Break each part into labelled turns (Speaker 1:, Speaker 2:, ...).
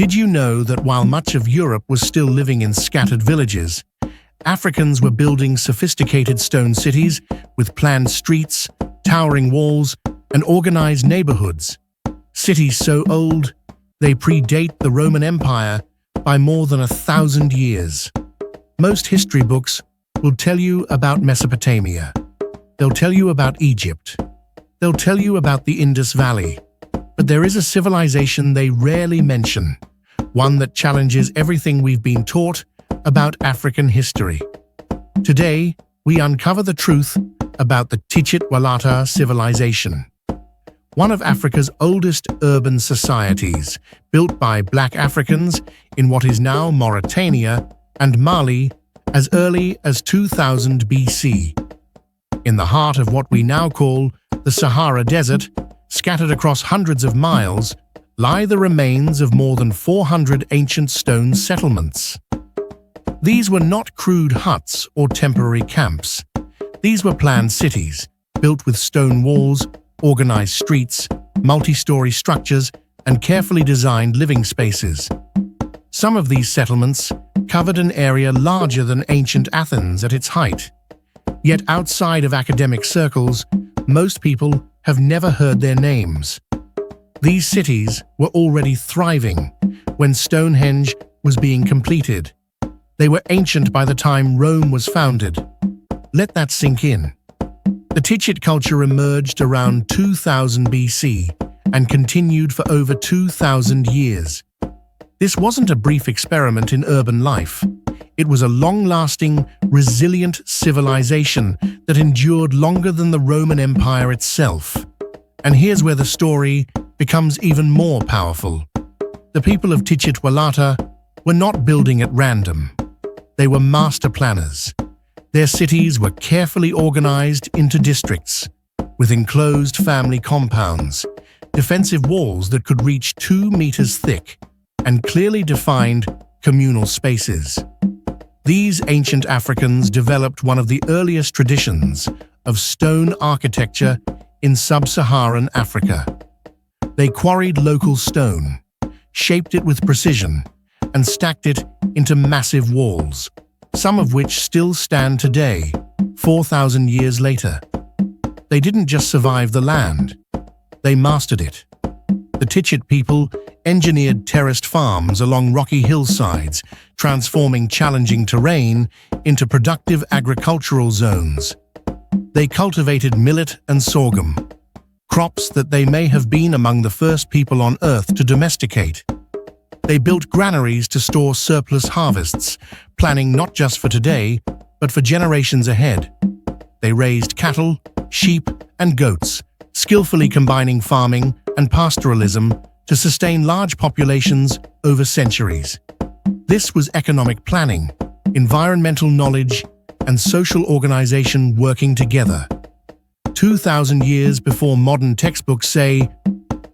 Speaker 1: Did you know that while much of Europe was still living in scattered villages, Africans were building sophisticated stone cities with planned streets, towering walls, and organized neighborhoods? Cities so old, they predate the Roman Empire by more than 1,000 years. Most history books will tell you about Mesopotamia. They'll tell you about Egypt. They'll tell you about the Indus Valley. But there is a civilization they rarely mention, one that challenges everything we've been taught about African history. Today, we uncover the truth about the Tichitt-Walata civilization, one of Africa's oldest urban societies, built by Black Africans in what is now Mauritania and Mali as early as 2000 BC. In the heart of what we now call the Sahara Desert, scattered across hundreds of miles, lie the remains of more than 400 ancient stone settlements. These were not crude huts or temporary camps. These were planned cities, built with stone walls, organized streets, multi-story structures, and carefully designed living spaces. Some of these settlements covered an area larger than ancient Athens at its height. Yet outside of academic circles, most people have never heard their names. These cities were already thriving when Stonehenge was being completed. They were ancient by the time Rome was founded. Let that sink in. The Tichitt culture emerged around 2000 BC and continued for over 2,000 years. This wasn't a brief experiment in urban life. It was a long-lasting, resilient civilization that endured longer than the Roman Empire itself. And here's where the story becomes even more powerful. The people of Tichitt-Walata were not building at random. They were master planners. Their cities were carefully organized into districts, with enclosed family compounds, defensive walls that could reach 2 meters thick, and clearly defined communal spaces. These ancient Africans developed one of the earliest traditions of stone architecture in sub-Saharan Africa. They quarried local stone, shaped it with precision, and stacked it into massive walls, some of which still stand today, 4,000 years later. They didn't just survive the land, they mastered it. The Tichitt people engineered terraced farms along rocky hillsides, transforming challenging terrain into productive agricultural zones. They cultivated millet and sorghum, crops that they may have been among the first people on Earth to domesticate. They built granaries to store surplus harvests, planning not just for today, but for generations ahead. They raised cattle, sheep, and goats, skillfully combining farming and pastoralism to sustain large populations over centuries. This was economic planning, environmental knowledge, and social organization working together. 2,000 years before modern textbooks say,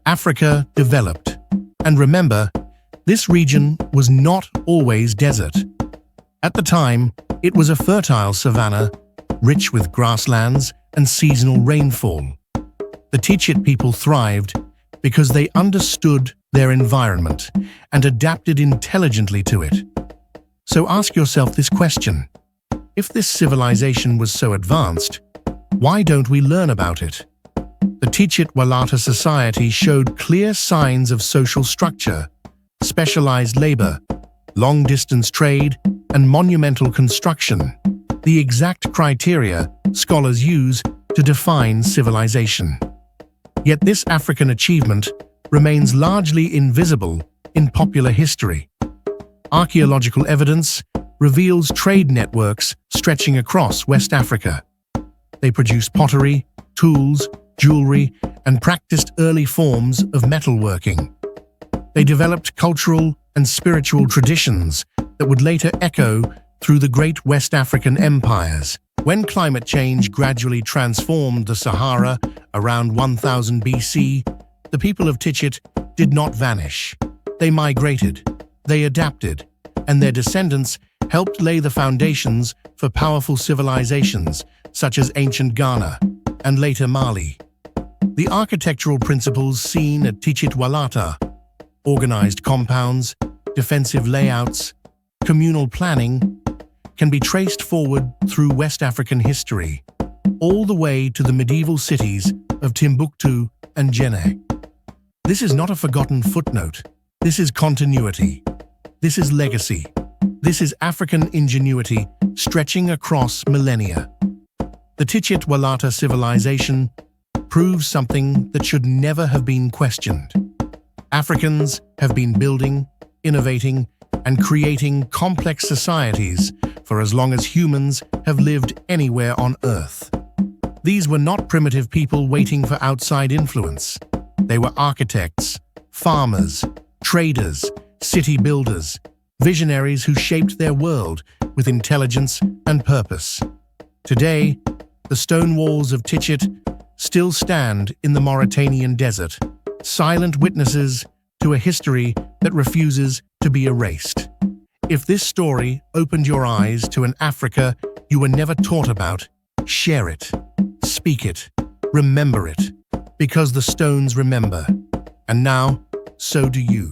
Speaker 1: Africa developed. And remember, this region was not always desert. At the time, it was a fertile savanna, rich with grasslands and seasonal rainfall. The Tichitt people thrived because they understood their environment and adapted intelligently to it. So ask yourself this question: if this civilization was so advanced, why don't we learn about it? The Tichitt-Walata society showed clear signs of social structure, specialized labor, long-distance trade, and monumental construction, the exact criteria scholars use to define civilization. Yet this African achievement remains largely invisible in popular history. Archaeological evidence reveals trade networks stretching across West Africa. They produced pottery, tools, jewelry, and practiced early forms of metalworking. They developed cultural and spiritual traditions that would later echo through the great West African empires. When climate change gradually transformed the Sahara around 1000 BC, the people of Tichitt did not vanish. They migrated, they adapted, and their descendants helped lay the foundations for powerful civilizations such as ancient Ghana and later Mali. The architectural principles seen at Tichitt-Walata, organized compounds, defensive layouts, communal planning, can be traced forward through West African history, all the way to the medieval cities of Timbuktu and Djenné. This is not a forgotten footnote. This is continuity. This is legacy. This is African ingenuity stretching across millennia. The Tichitt-Walata civilization proves something that should never have been questioned. Africans have been building, innovating, and creating complex societies for as long as humans have lived anywhere on Earth. These were not primitive people waiting for outside influence. They were architects, farmers, traders, city builders, visionaries who shaped their world with intelligence and purpose. Today, the stone walls of Tichitt still stand in the Mauritanian desert, silent witnesses to a history that refuses to be erased. If this story opened your eyes to an Africa you were never taught about, share it, speak it, remember it, because the stones remember. And now, so do you.